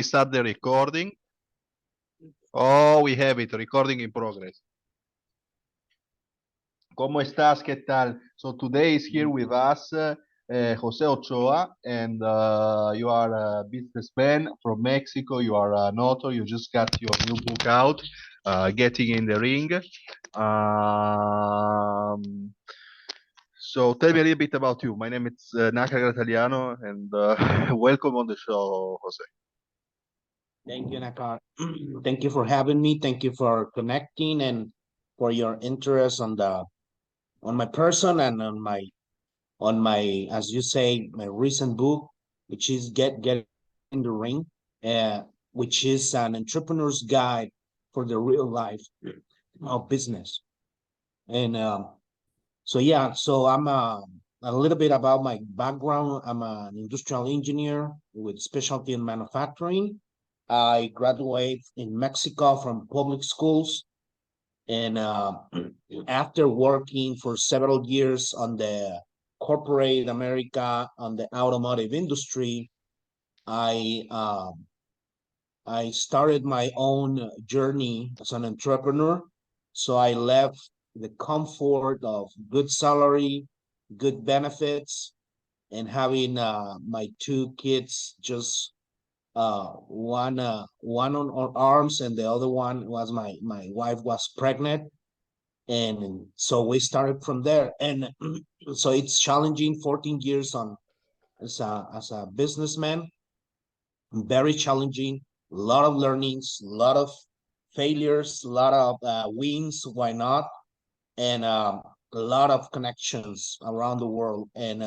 We start the recording. Oh, we have it, recording in progress. ¿Cómo estás? ¿Qué tal? So today is here with us José Ochoa, and you are a businessman from Mexico. You are an author. You just got your new book out, Getting in the Ring. So tell me a little bit about you. My name is Naca Grataliano, and welcome on the show, Jose. Thank you, Nakar. Thank you for having me. Thank you for connecting and for your interest on my person and on my as you say my recent book, which is Get in the Ring, uh, which is an entrepreneur's guide for the real life of business. And so I'm a little bit about my background. I'm an industrial engineer with specialty in manufacturing. I graduated in Mexico from public schools, and after working for several years on the corporate America on the automotive industry, I I started my own journey as an entrepreneur. So I left the comfort of good salary, good benefits, and having my two kids just one on our arms and the other one was my wife was pregnant, and so we started from there. And so it's challenging 14 years on as a businessman, very challenging, a lot of learnings, a lot of failures, a lot of wins, why not, and a lot of connections around the world. And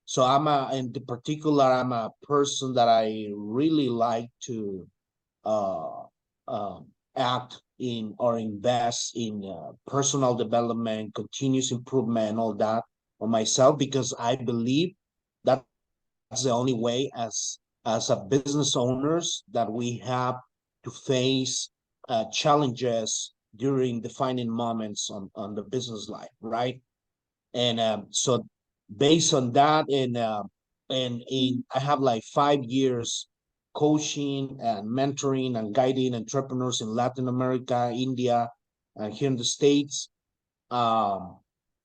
so in the particular, I'm a person that I really like to uh, uh, act in or invest in personal development, continuous improvement, all that on myself, because I believe that's the only way as a business owners that we have to face challenges during defining moments on the business life, right? And so based on that, and I have like 5 years coaching and mentoring and guiding entrepreneurs in Latin America, India, and here in the States. Um,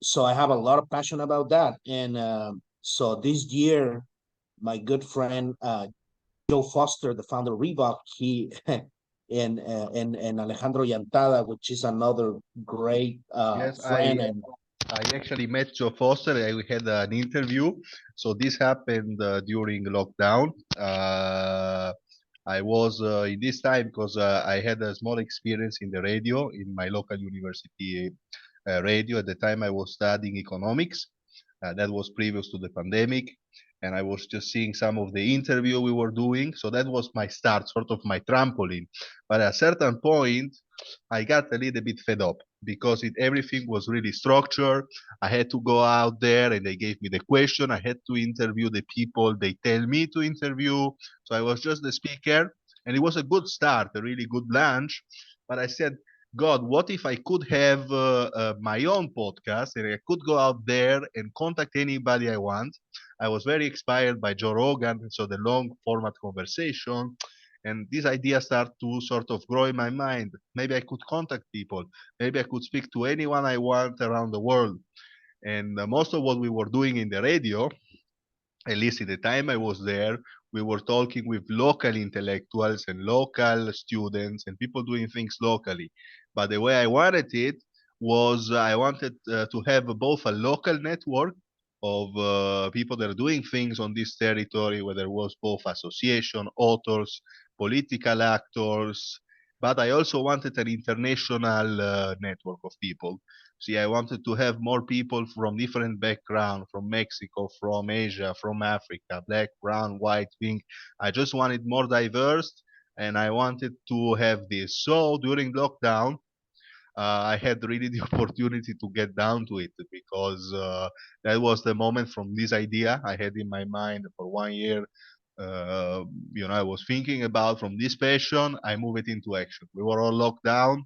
so I have a lot of passion about that. And so this year, my good friend Joe Foster, the founder of Reebok, he and Alejandro Yantada, which is another great Yes, friend. And I actually met Joe Foster. We had an interview. So this happened during lockdown. I was in this time because I had a small experience in the radio in my local university radio. At the time, I was studying economics. That was previous to the pandemic, and I was just seeing some of the interview we were doing. So that was my start, sort of my trampoline. But at a certain point, I got a little bit fed up because everything was really structured. I had to go out there and they gave me the question. I had to interview the people they tell me to interview. So I was just the speaker, and it was a good start, a really good launch. But I said, God, what if I could have my own podcast and I could go out there and contact anybody I want? I was very inspired by Joe Rogan, so the long format conversation. And this idea started to sort of grow in my mind. Maybe I could contact people. Maybe I could speak to anyone I want around the world. And most of what we were doing in the radio, at least in the time I was there, we were talking with local intellectuals and local students and people doing things locally. But the way I wanted it was I wanted to have both a local network of people that are doing things on this territory, where there was both association, authors, political actors, but I also wanted an international network of people. See, I wanted to have more people from different backgrounds, from Mexico, from Asia, from Africa, black, brown, white, pink. I just wanted more diverse, and I wanted to have this. So during lockdown, I had really the opportunity to get down to it because that was the moment from this idea I had in my mind for 1 year. Uh, I was thinking about from this passion, I move it into action. We were all locked down.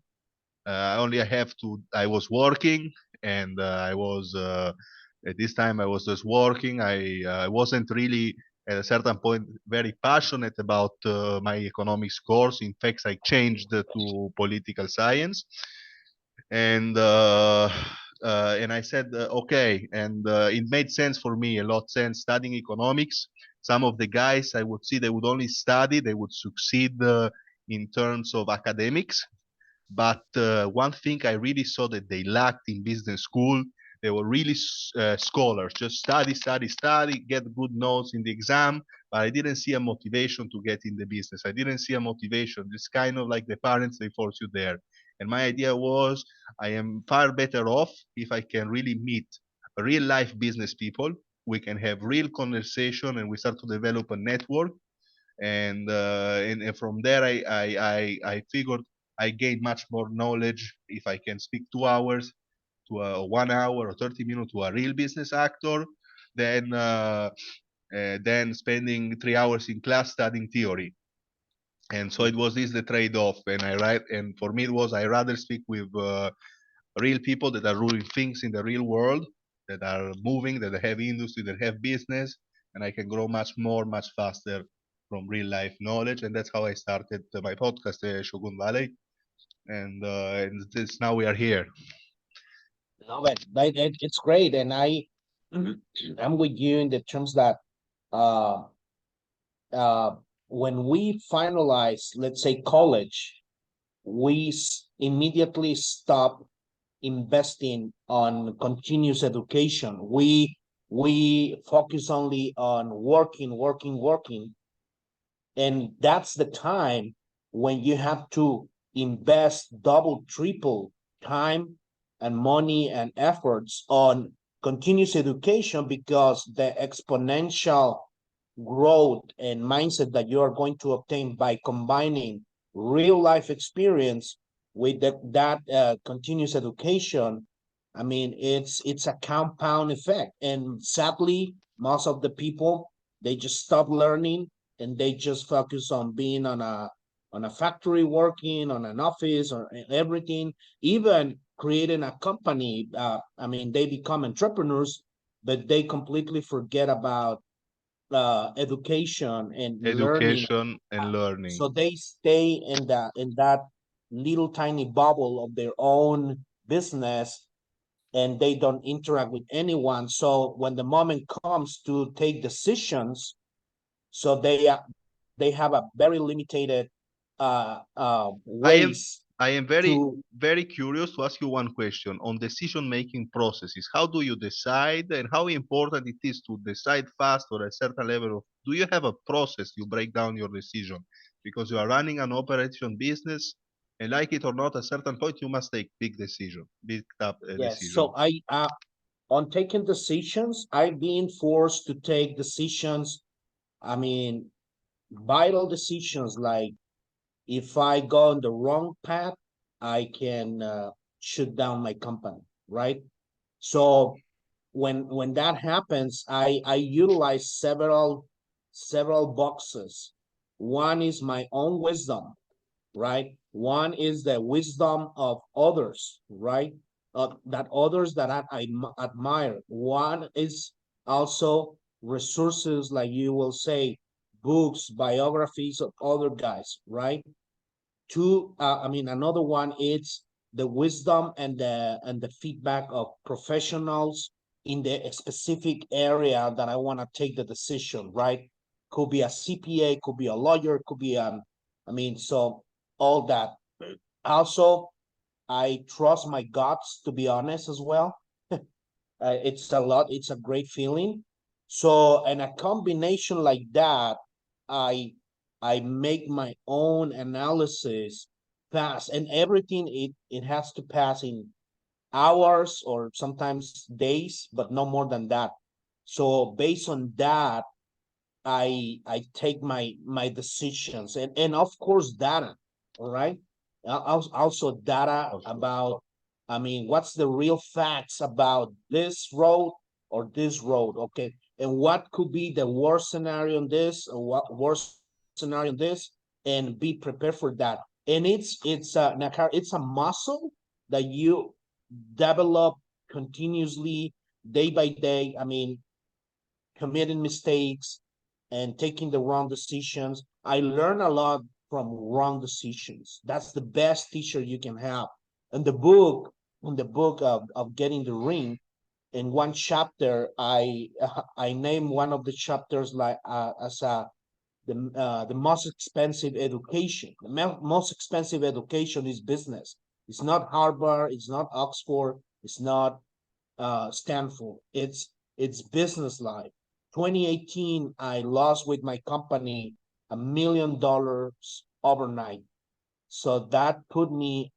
Only I was working, and I was, at this time, I was just working. I wasn't really at a certain point very passionate about my economics course. In fact, I changed to political science, and I said, okay, and it made sense for me, a lot sense studying economics. Some of the guys I would see, they would only study, they would succeed in terms of academics, but one thing I really saw that they lacked in business school, they were really scholars, just study, study, study, get good notes in the exam. But I didn't see a motivation to get in the business. I didn't see a motivation. It's kind of like the parents, they force you there. And my idea was I am far better off if I can really meet real life business people. We can have real conversation and we start to develop a network, and from there I figured I gain much more knowledge if I can speak 2 hours to a 1 hour or 30 minutes to a real business actor than spending 3 hours in class studying theory. And so it was this the trade-off, and I write, and for me it was I rather speak with real people that are doing things in the real world, that are moving, that have industry, that have business, and I can grow much more, much faster from real life knowledge. And that's how I started my podcast, Shogun Valley. And this, now we are here. No, but it's great, and I'm with you in the terms that uh uh when we finalize, let's say, college, we immediately stop investing on continuous education. We focus only on working, and that's the time when you have to invest double, triple time and money and efforts on continuous education, because the exponential growth and mindset that you are going to obtain by combining real life experience with that continuous education, I mean, it's a compound effect. And sadly, most of the people, they just stop learning, and they just focus on being on a factory, working on an office or everything, even creating a company. I mean, they become entrepreneurs, but they completely forget about education and learning. Education and learning. So they stay in that little tiny bubble of their own business, and they don't interact with anyone. So when the moment comes to take decisions, so they have a very limited I am ways I am very to. very curious to ask you one question on decision making processes. How do you decide, and how important it is to decide fast or a certain level of? Do you have a process you break down your decision? Because you are running an operation business, and like it or not, at a certain point you must take big decision, big tough Yes, decision. so I on taking decisions, I've been forced to take decisions. I mean, vital decisions, like if I go on the wrong path, I can shut down my company, right? So when that happens, I utilize several boxes. One is my own wisdom, right? One is the wisdom of others, right? That others that I admire. One is also resources, like you will say, books, biographies of other guys, right? Two, I mean, another one is the wisdom and the feedback of professionals in the specific area that I want to take the decision, right? Could be a CPA, could be a lawyer, could be I mean, so all that. Also, I trust my guts, to be honest, as well. It's a lot. It's a great feeling. So, and a combination like that, I I make my own analysis pass, and everything, it has to pass in hours or sometimes days, but no more than that. So based on that, I take my decisions, and of course data, all right. Also data Also, about, I mean, what's the real facts about this road or this road, okay, and what could be the worst scenario on this, or what worst scenario on this, and be prepared for that. And it's a muscle that you develop continuously, day by day. I mean, committing mistakes, and taking the wrong decisions. I learn a lot from wrong decisions. That's the best teacher you can have. In the book of Getting the Ring, in one chapter, I name one of the chapters like as the most expensive education. The most expensive education is business. It's not Harvard. It's not Oxford. It's not Stanford. It's business life. 2018, I lost with my company $1 million overnight. So that put me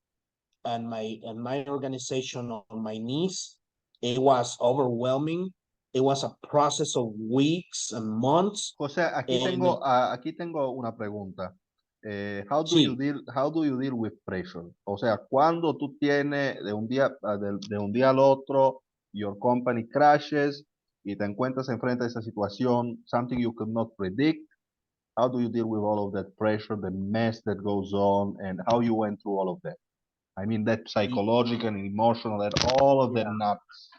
and my organization on my knees. It was overwhelming. It was a process of weeks and months. José, And aquí tengo una pregunta. sí, how do you deal with pressure? O sea, cuando tú tienes de un día al otro, your company crashes y te encuentras enfrente de esa situación, something you could not predict, how do you deal with all of that pressure, the mess that goes on, and how you went through all of that? I mean, that psychological and emotional, and all of that yeah. nuts.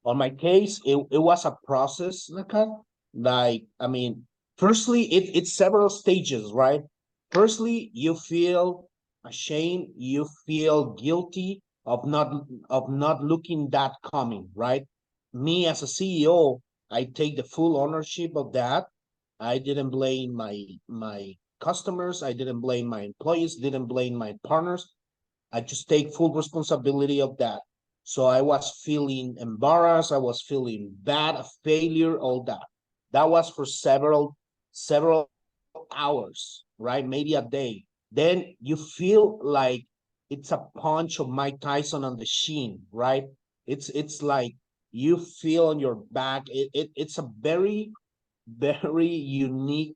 On my case, it was a process, like, I mean, firstly, it's several stages, right? Firstly, you feel ashamed, you feel guilty of not looking that coming, right? Me as a CEO, I take the full ownership of that. I didn't blame my customers, I didn't blame my employees, didn't blame my partners. I just take full responsibility of that. So I was feeling embarrassed. I was feeling bad, a failure, all that. That was for several hours, right? Maybe a day. Then you feel like it's a punch of Mike Tyson on the shin, right? It's like you feel on your back. It's a very unique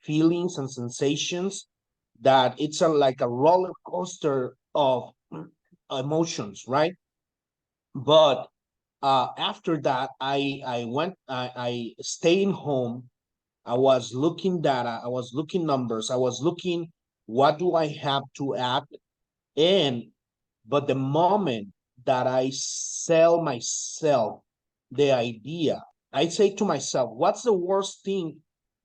feelings and sensations that it's like a roller coaster of emotions, right? But after that, I stayed home. I was looking data, I was looking numbers, I was looking what do I have to act, and but the moment that I sell myself the idea, I say to myself, what's the worst thing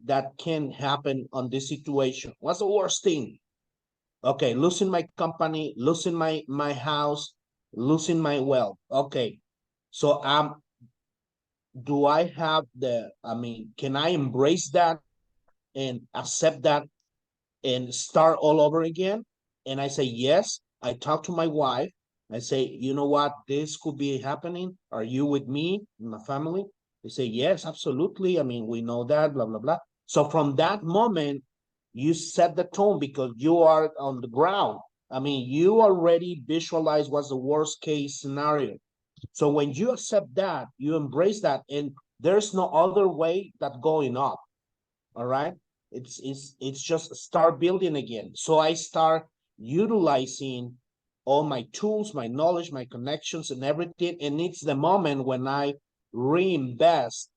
that can happen on this situation? What's the worst thing? Okay, losing my company, losing my house, losing my wealth. Okay, so do I have I mean, can I embrace that and accept that and start all over again? And I say yes. I talk to my wife. I say, you know what, this could be happening. Are you with me, my family? They say yes, absolutely. I mean, we know that, blah blah blah. So from that moment, you set the tone because you are on the ground. I mean, you already visualize what's the worst case scenario. So when you accept that, you embrace that, and there's no other way that going up. All right. It's just start building again. So I start utilizing all my tools, my knowledge, my connections, and everything. And it's the moment when I reinvest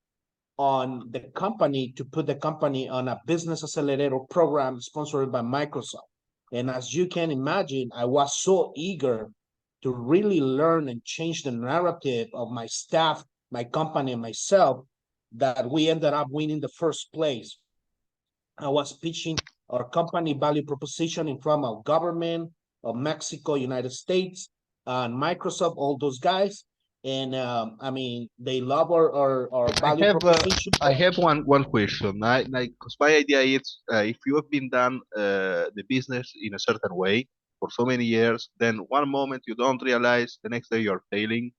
on the company to put the company on a business accelerator program sponsored by Microsoft. And as you can imagine, I was so eager to really learn and change the narrative of my staff, my company, and myself that we ended up winning the first place. I was pitching our company value proposition in front of government of Mexico, United States, and Microsoft, all those guys. And I mean, they love our value proposition. I have one question. Because my idea is, if you have been done the business in a certain way for so many years, then one moment you don't realize, the next day you're failing.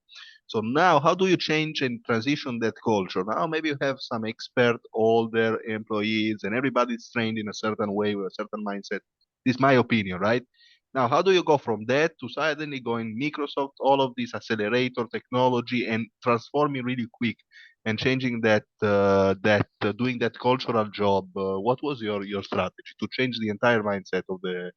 So now, how do you change and transition that culture? Now, maybe you have some expert, older employees, and everybody's trained in a certain way with a certain mindset. This is my opinion, right? Now, how do you go from that to suddenly going Microsoft, all of this accelerator technology, and transforming really quick and changing doing that cultural job? What was your strategy to change the entire mindset of the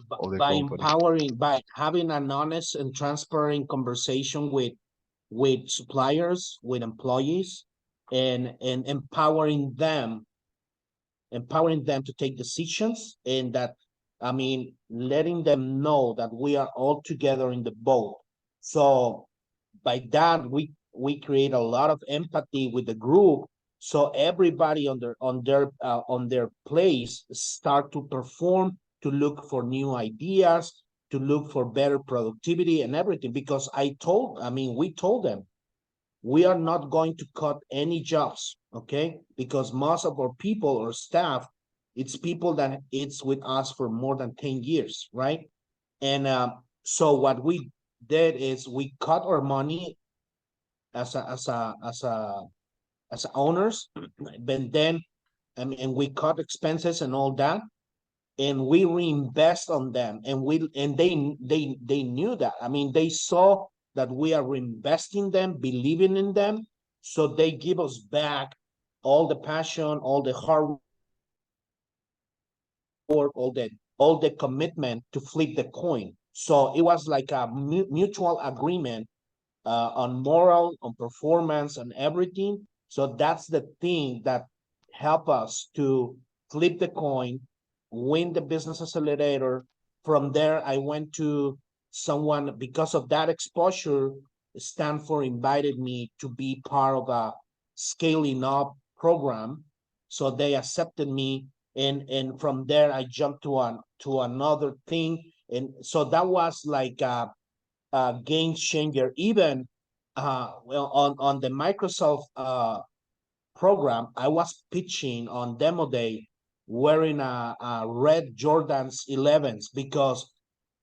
By company? empowering, by having an honest and transparent conversation with suppliers, with employees, and empowering them to take decisions, and that, I mean, letting them know that we are all together in the boat. So by that, we create a lot of empathy with the group, So everybody on their place start to perform, to look for new ideas, to look for better productivity and everything. Because we told them we are not going to cut any jobs, okay? Because most of our people or staff, it's people that it's with us for more than 10 years, right? And so what we did is we cut our money as a as a as a as owners, but then and we cut expenses and all that, and we reinvest on them, and they knew that. I mean, they saw that we are reinvesting them, believing in them, so they give us back all the passion, all the hard work, all the commitment to flip the coin. So it was like a mutual agreement on moral, on performance, and everything. So that's the thing that help us to flip the coin, win the business accelerator. From there, I went to someone because of that exposure. Stanford invited me to be part of a scaling up program, so they accepted me, and from there I jumped to another thing, and so that was like game changer. Even well, on the Microsoft program, I was pitching on demo day wearing a red Jordans 11s because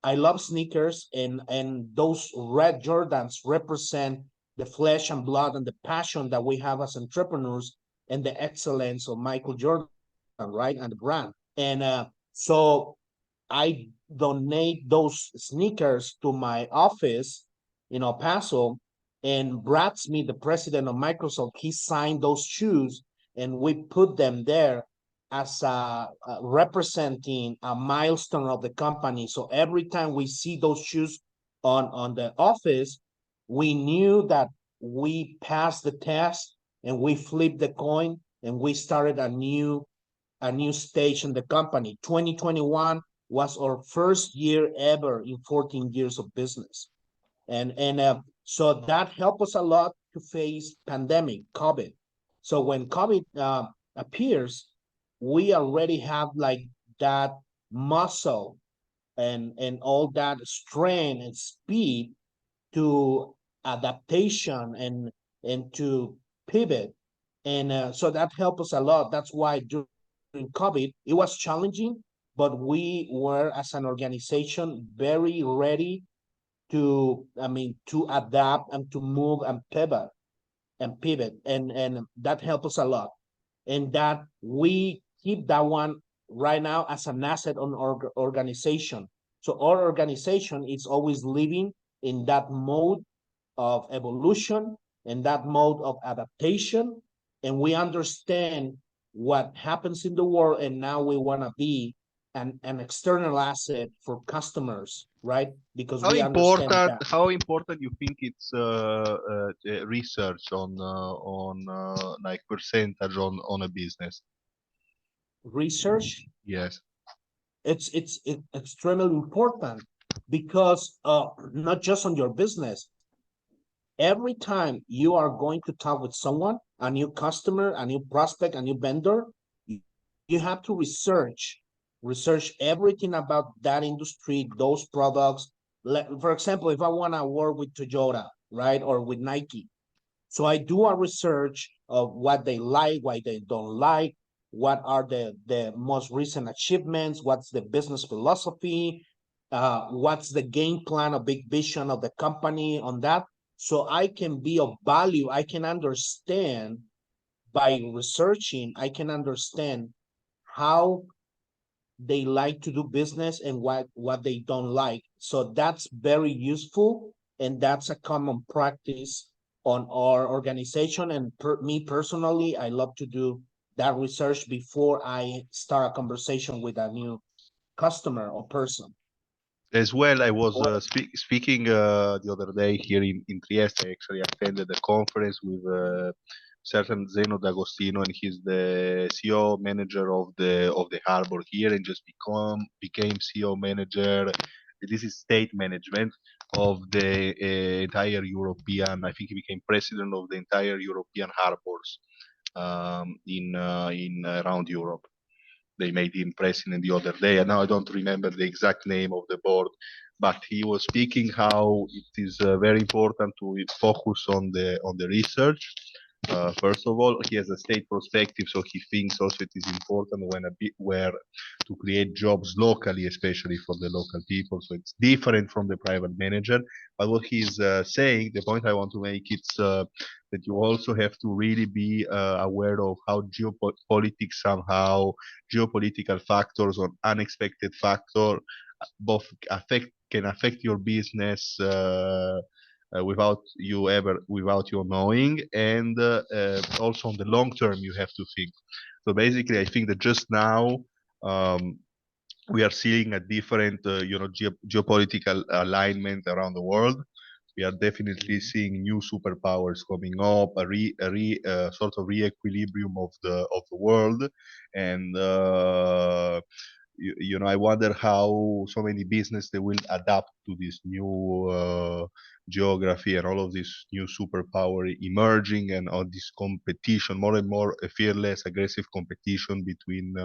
I love sneakers, and those red Jordans represent the flesh and blood and the passion that we have as entrepreneurs and the excellence of Michael Jordan, right, and the brand. And so I donate those sneakers to my office in El Paso, and Brad Smith, the president of Microsoft, he signed those shoes, and we put them there as representing a milestone of the company. So every time we see those shoes on the office, we knew that we passed the test, and we flipped the coin, and we started a new stage in the company. 2021 was our first year ever in 14 years of business. And so that helped us a lot to face pandemic, COVID. So when COVID appears, we already have like that muscle and all that strength and speed to adaptation and to pivot, and so that helped us a lot. That's why during COVID it was challenging, but we were as an organization very ready to adapt and to move and pivot, and that helped us a lot, and that we keep that one right now as an asset on our organization. So our organization is always living in that mode of evolution and that mode of adaptation, and we understand what happens in the world, and now we want to be an external asset for customers, right? Because we understand that. How important you think it's research on like percentage on a business? Research, Yes. it's extremely important, because not just on your business. Every time you are going to talk with someone, a new customer, a new prospect, a new vendor, you have to research everything about that industry, those products. For example, if I want to work with Toyota, right, or with Nike, so I do a research of what they like, why they don't like, what are the most recent achievements, what's the business philosophy, what's the game plan, a big vision of the company on that. So I can be of value. I can understand by researching, I can understand how they like to do business and what they don't like. So that's very useful, and that's a common practice on our organization. And me personally, I love to do that research before I start a conversation with a new customer or person. As well, I was speaking the other day here in Trieste. I actually attended a conference with certain Zeno D'Agostino, and he's the CEO manager of the harbor here, and just became CEO manager. This is state management of the entire European. I think he became president of the entire European harbors in around Europe. They made him president the other day, and now I don't remember the exact name of the board, but he was speaking how it is very important to focus on the research. First of all, he has a state perspective, so he thinks also it is important when a bit where to create jobs locally, especially for the local people. So it's different from the private manager. But what he's saying, the point I want to make, it's that you also have to really be aware of how geopolitics somehow, geopolitical factors or unexpected factor both can affect your business without you knowing, and also on the long term you have to think. So basically, I think that just now um, we are seeing a different, geopolitical alignment around the world. We are definitely seeing new superpowers coming up, sort of re-equilibrium of the world, and I wonder how so many business they will adapt to this new geography and all of this new superpower emerging, and all this competition, more and more fearless, aggressive competition between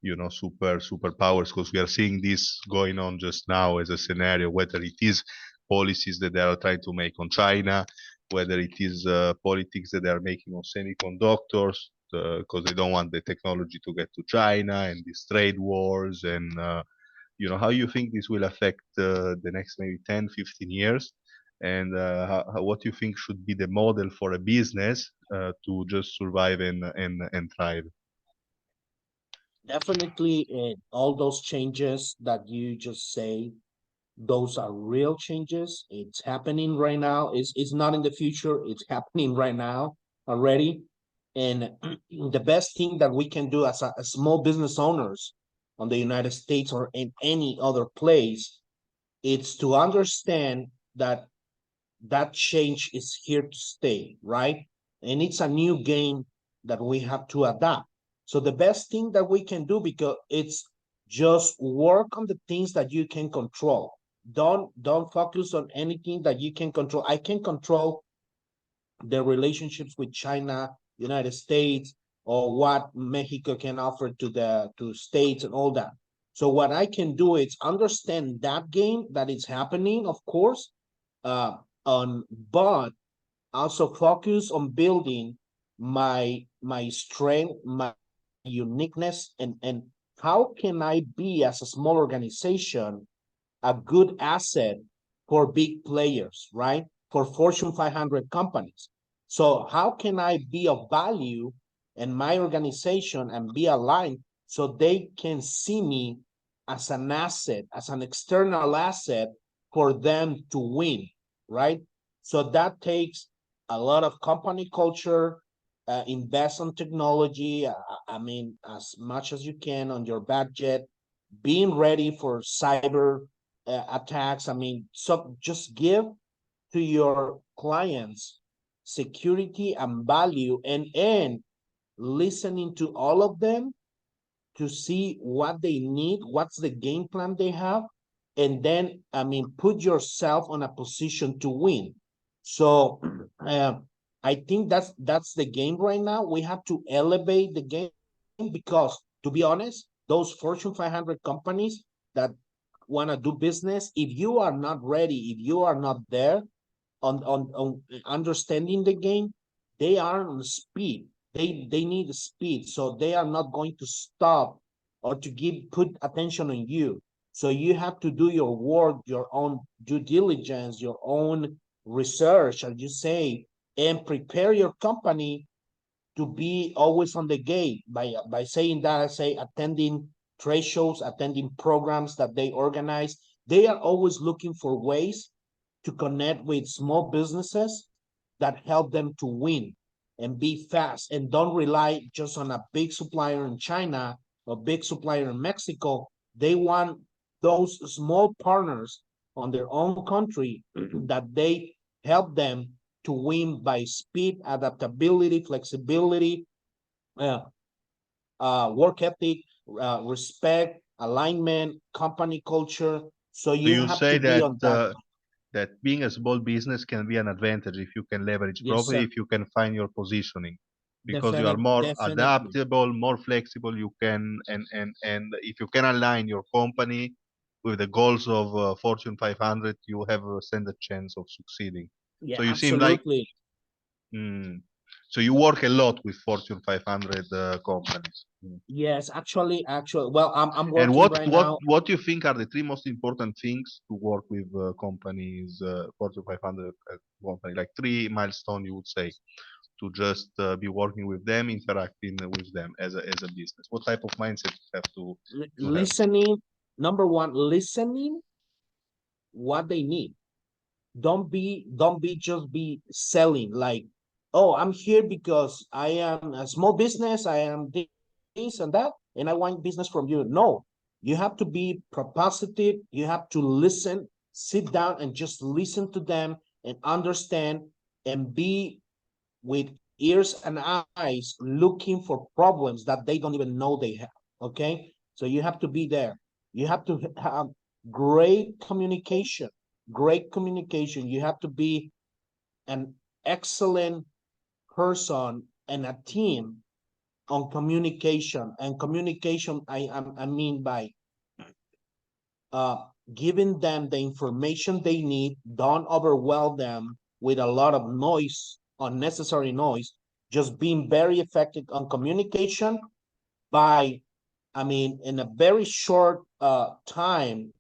superpowers, because we are seeing this going on just now as a scenario, whether it is policies that they are trying to make on China, whether it is politics that they are making on semiconductors, because they don't want the technology to get to China, and these trade wars, and how you think this will affect the next maybe 10, 15 years, and what you think should be the model for a business to just survive and thrive. Definitely, all those changes that you just say, those are real changes. It's happening right now. It's not in the future. It's happening right now already. And the best thing that we can do as small business owners on the United States or in any other place, it's to understand that that change is here to stay, right? And it's a new game that we have to adapt. So the best thing that we can do, because it's just work on the things that you can control. Don't focus on anything that you can control. I can control the relationships with China, United States, or what Mexico can offer to states and all that. So what I can do is understand that game that is happening, of course, uh, but also focus on building my strength, my uniqueness, and how can I be as a small organization a good asset for big players, right? For Fortune 500 companies. So how can I be of value in my organization and be aligned so they can see me as an asset, as an external asset for them to win, right? So that takes a lot of company culture, invest on technology. I mean, as much as you can on your budget, being ready for cyber attacks. I mean, so just give to your clients security and value, and listening to all of them to see what they need, what's the game plan they have, and then, I mean, put yourself on a position to win. So uh, I think that's the game right now. We have to elevate the game because, to be honest, those Fortune 500 companies that want to do business, if you are not ready, if you are not there on understanding the game, they are on speed. They need speed, so they are not going to stop or to give put attention on you. So you have to do your work, your own due diligence, your own research, as you say, and prepare your company to be always on the gate. By saying that, I say attending trade shows, attending programs that they organize. They are always looking for ways to connect with small businesses that help them to win and be fast, and don't rely just on a big supplier in China or big supplier in Mexico. They want those small partners on their own country that they help them to win by speed, adaptability, flexibility, uh, work ethic, respect, alignment, company culture. So So you you have to say be that on that. that being a small business can be an advantage if you can leverage Yes, properly, sir. if you can find your positioning. because you are more Definitely. adaptable, more flexible. You can and if you can align your company with the goals of Fortune 500, you have a standard chance of succeeding. Yeah, So you seem like absolutely. mm, so you work a lot with Fortune 500 companies. Mm. Yes, actually, well, I'm And working right now. what do you think are the three most important things to work with companies, Fortune 500 company, like three milestone you would say to just be working with them, interacting with them as a business? What type of mindset you have to have? Listening. Number one, listening what they need. Don't be just be selling like, oh, I'm here because I am a small business, I am this and that, and I want business from you. No, you have to be propositive, you have to listen, sit down and just listen to them and understand, and be with ears and eyes looking for problems that they don't even know they have. Okay, so you have to be there, you have to have great communication, great communication. You have to be an excellent person and a team on communication. And communication, I mean by uh, giving them the information they need. Don't overwhelm them with a lot of noise, unnecessary noise. Just being very effective on communication by, I mean, in a very short time,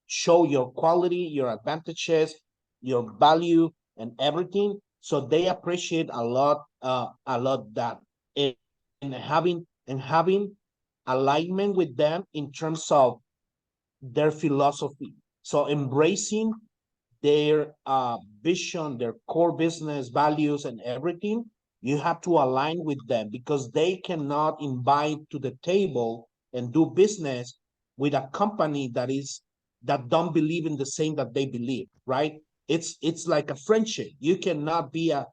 show your quality, your advantages, your value, and everything. So they appreciate a lot that, and having alignment with them in terms of their philosophy. So embracing their vision, their core business values, and everything, you have to align with them because they cannot invite to the table and do business with a company that don't believe in the same that they believe, right? It's like a friendship. You cannot be a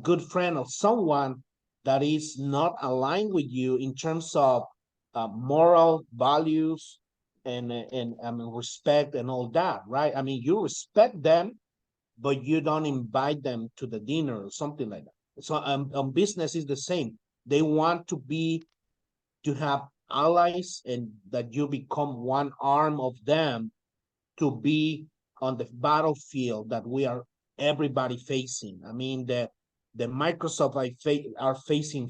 good friend of someone that is not aligned with you in terms of moral values and respect and all that, right? I mean, you respect them, but you don't invite them to the dinner or something like that. So business is the same. They want to have allies, and that you become one arm of them to be on the battlefield that we are everybody facing. I mean, the Microsoft are facing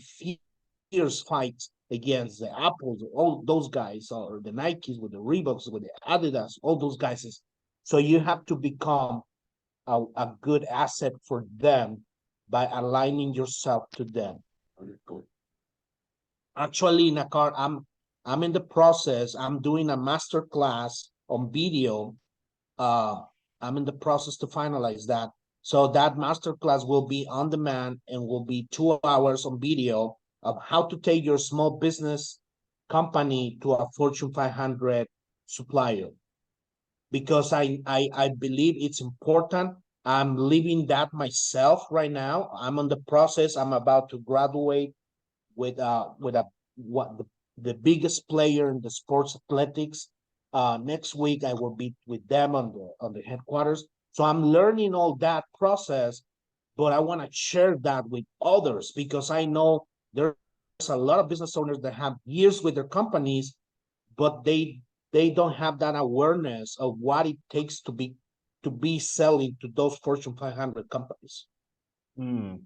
fierce fights against the Apples, all those guys, or the Nikes with the Reeboks, with the Adidas, all those guys. So you have to become a good asset for them by aligning yourself to them. Actually, Nakar, I'm in the process. I'm doing a master class on video. uh, I'm in the process to finalize that. So that masterclass will be on demand and will be 2 hours on video of how to take your small business company to a Fortune 500 supplier. Because I believe it's important. I'm living that myself right now. I'm on the process. I'm about to graduate with a what the biggest player in the sports athletics. Next week I will be with them on the headquarters. So I'm learning all that process, but I want to share that with others because I know there's a lot of business owners that have years with their companies, but they don't have that awareness of what it takes to be selling to those Fortune 500 companies. Hmm.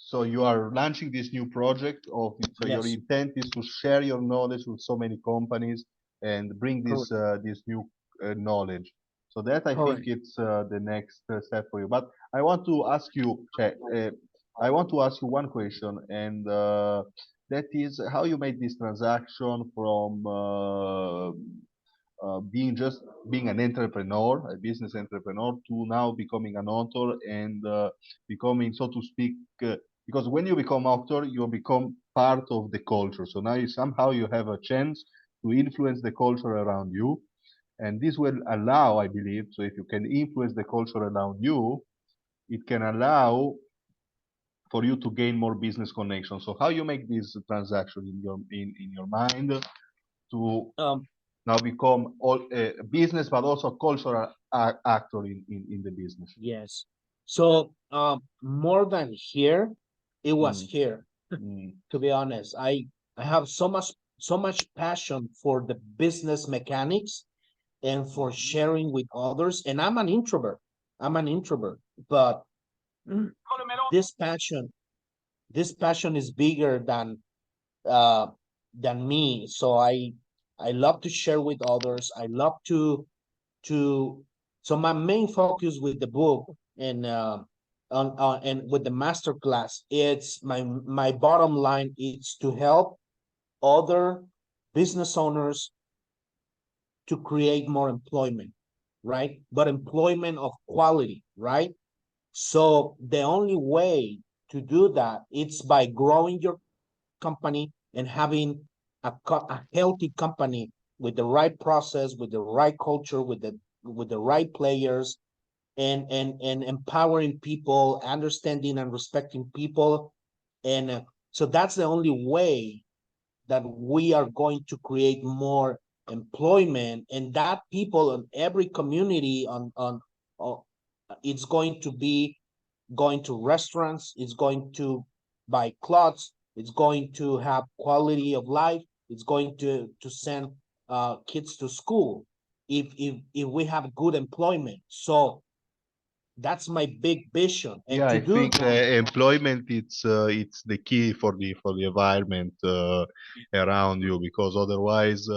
So you are launching this new project of, so your Yes, intent is to share your knowledge with so many companies and bring correct, this new knowledge. So that I think correct. it's the next step for you. But I want to ask you, I want to ask you one question, and that is how you made this transaction from being an entrepreneur, a business entrepreneur, to now becoming an author and becoming, so to speak, because when you become author, you become part of the culture. So now somehow you have a chance to influence the culture around you, and this will allow, I believe, so if you can influence the culture around you, it can allow for you to gain more business connections. So how you make this transaction in your mind to Um, now become all business, but also cultural actor in the business. yes. So more than here. it was Mm, here. mm, To be honest, I have so much passion for the business mechanics and for sharing with others. And I'm an introvert. But this passion, this passion is bigger uh than me. So I love to share with others. I love to so my main focus with the book and on and with the master class, it's my bottom line is to help other business owners to create more employment, right? But employment of quality, right? So the only way to do that it's by growing your company and having a healthy company with the right process, with the right culture, with the right players, and empowering people, understanding and respecting people, and so that's the only way that we are going to create more employment, and that people in every community on it's going to be going to restaurants, it's going to buy clothes, it's going to have quality of life, it's going to send kids to school if we have good employment. So that's my big vision, and yeah, to I do think that. employment it's the key for the environment around you, because otherwise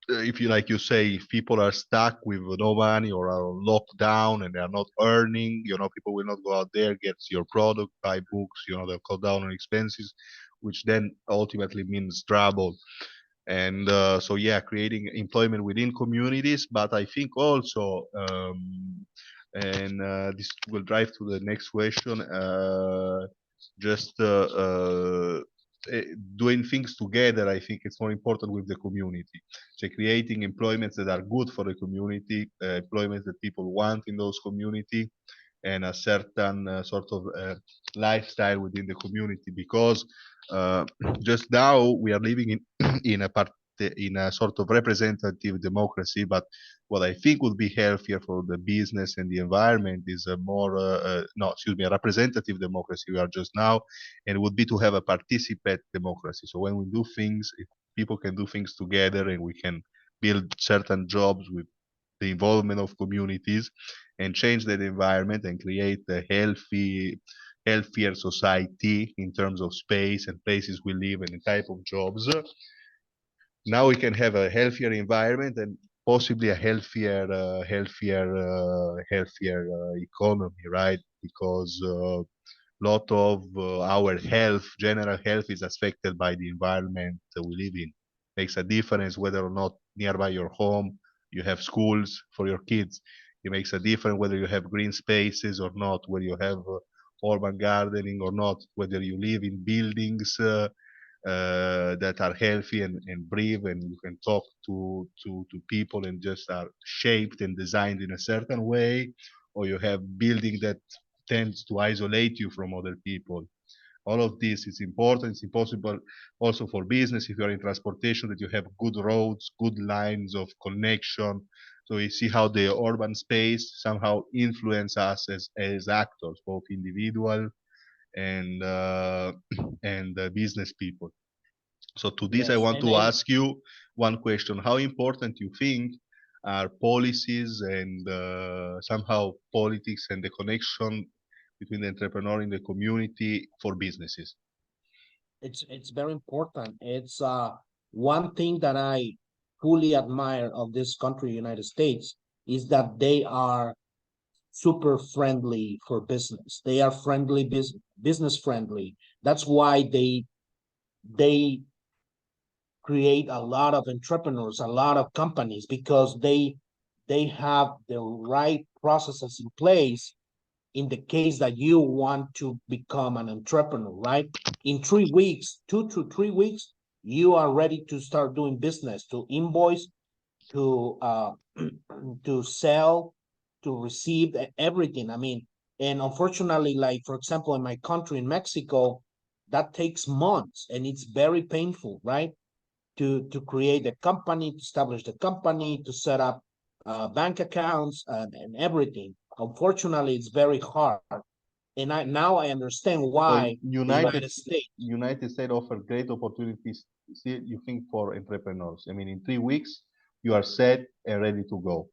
if you like you say, if people are stuck with no money or are locked down and they are not earning, people will not go out there, get your product, buy books, they'll cut down on expenses, which then ultimately means trouble. And so yeah, creating employment within communities, but I think also and this will drive to the next question, just doing things together. I think it's more important with the community, so creating employments that are good for the community, employments that people want in those community, and a certain sort of lifestyle within the community, because uh, just now we are living in in a part in a sort of representative democracy. But what I think would be healthier for the business and the environment is a more no, excuse me, a representative democracy we are just now, and would be to have a participate democracy. So when we do things, if people can do things together and we can build certain jobs with the involvement of communities and change that environment and create a healthier society in terms of space and places we live and the type of jobs. Now we can have a healthier environment and possibly a healthier economy, right? Because lot of our health, general health, is affected by the environment we live in. Makes a difference whether or not nearby your home you have schools for your kids. It makes a difference whether you have green spaces or not, whether you have urban gardening or not, whether you live in buildings that are healthy and breathe, and you can talk to people and just are shaped and designed in a certain way, or you have building that tends to isolate you from other people. All of this is important. It's impossible also for business if you're in transportation that you have good roads, good lines of connection. So you see how the urban space somehow influence us as actors, both individual and and business people. So to this, I Yes, want to and ask you one question: how important you think are policies and somehow politics and the connection between the entrepreneur in the community for businesses? it's very important. It's one thing that I fully admire of this country, United States, is that they are super friendly for business. They are business friendly. That's why they create a lot of entrepreneurs, a lot of companies, because they have the right processes in place in the case that you want to become an entrepreneur, right? In 3 weeks, 2 to 3 weeks, you are ready to start doing business, to invoice, to to sell, to receive everything. I mean, and unfortunately, like for example, in my country, in Mexico, that takes months and it's very painful, right? To create a company, to establish the company, to set up bank accounts and everything. Unfortunately, it's very hard. And I understand So why the United United States. United States offer great opportunities. See, you think for entrepreneurs? I mean, in 3 weeks you are set and ready to go.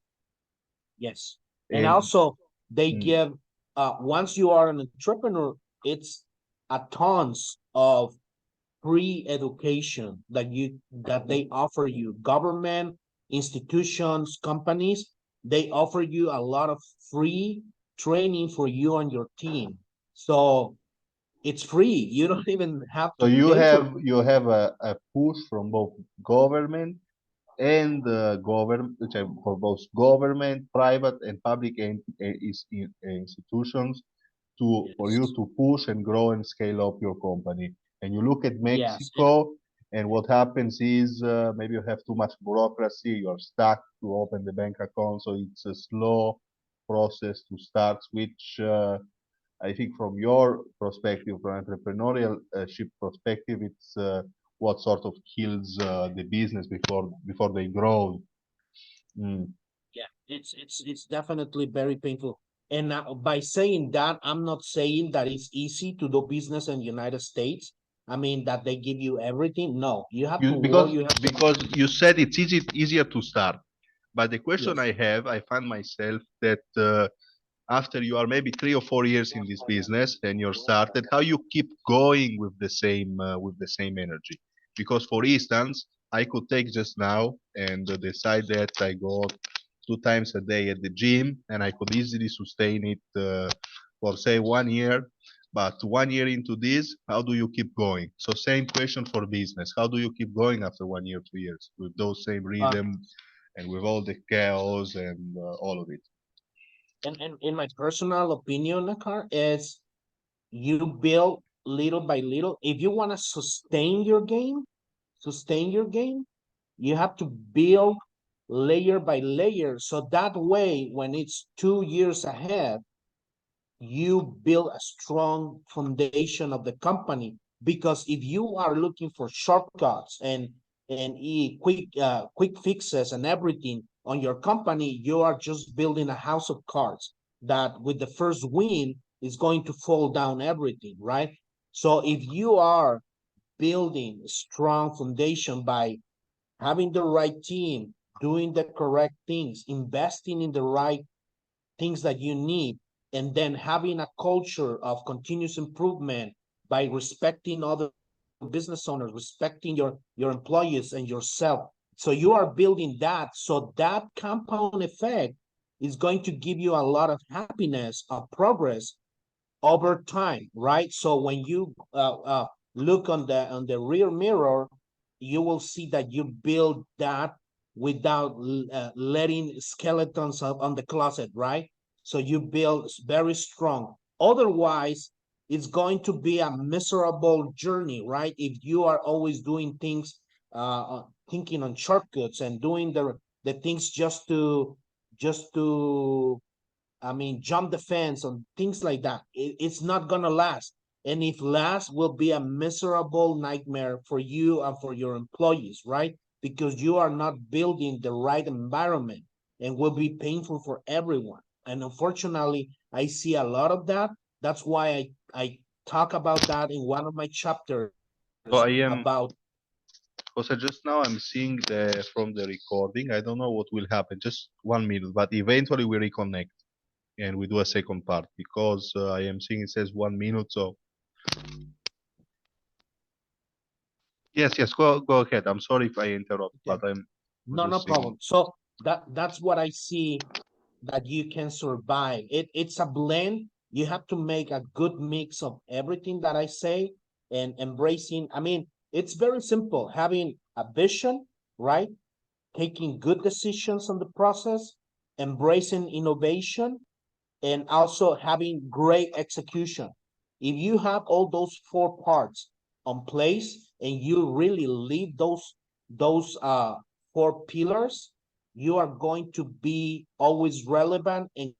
Yes. And And also they mm, give once you are an entrepreneur, it's a tons of free education that they offer you. Government, institutions, companies, they offer you a lot of free training for you and your team. So it's free. You don't even have so to pay for it. you have a push from both government and government for both government, private, and public institutions to for you Yes. to push and grow and scale up your company. And you look at Yes. And Mexico, and what happens is maybe you have too much bureaucracy. You are stuck to open the bank account, so it's a slow process to start, which I think from your perspective, from entrepreneurship perspective, it's what sort of kills the business before they grow. Mm. yeah, it's definitely very painful. And by saying that, I'm not saying that it's easy to do business in the United States. I mean that they give you everything. No, you have to You work. You have to. because you said it's easier to start, but the question Yes. I have, I find myself that after you are maybe 3 or 4 years in this business and you're started, how you keep going with the same energy? Because for instance, I could take just now and decide that I go 2 times a day at the gym and I could easily sustain it for say 1 year. But 1 year into this, how do you keep going? So same question for business. How do you keep going after 1 year, 2 years with those same Uh, rhythm and with all the chaos and all of it? and in my personal opinion, Nakar, is you build little by little. If you want to sustain your game, you have to build layer by layer. So that way, when it's 2 years ahead, you build a strong foundation of the company. Because if you are looking for shortcuts and quick fixes and everything on your company, you are just building a house of cards that with the first win is going to fall down everything, right? So if you are building a strong foundation by having the right team, doing the correct things, investing in the right things that you need, and then having a culture of continuous improvement by respecting other business owners, respecting your employees and yourself. So you are building that. So that compound effect is going to give you a lot of happiness, of progress over time, right? So when you look on the rear mirror, you will see that you build that without letting skeletons on the closet, right? So you build very strong. Otherwise, it's going to be a miserable journey, right? If you are always doing things, thinking on shortcuts and doing the things just to I mean, jump the fence and things like that. It's not gonna last. And if last will be a miserable nightmare for you and for your employees, right? Because you are not building the right environment and will be painful for everyone. And unfortunately, I see a lot of that. That's why I talk about that in one of my chapters So I about am also just now I'm seeing the from the recording. I don't know what will happen. Just 1 minute, but eventually we reconnect and we do a second part because I am seeing it says 1 minute. So yes, yes, go ahead. I'm sorry if I interrupt, okay. but I'm No, no just saying. problem. So that's what I see that you can survive. It's a blend. You have to make a good mix of everything that I say and embracing. I mean, it's very simple. Having a vision, right? Taking good decisions on the process, embracing innovation, and also having great execution. If you have all those four parts on place and you really lead those four pillars, you are going to be always relevant and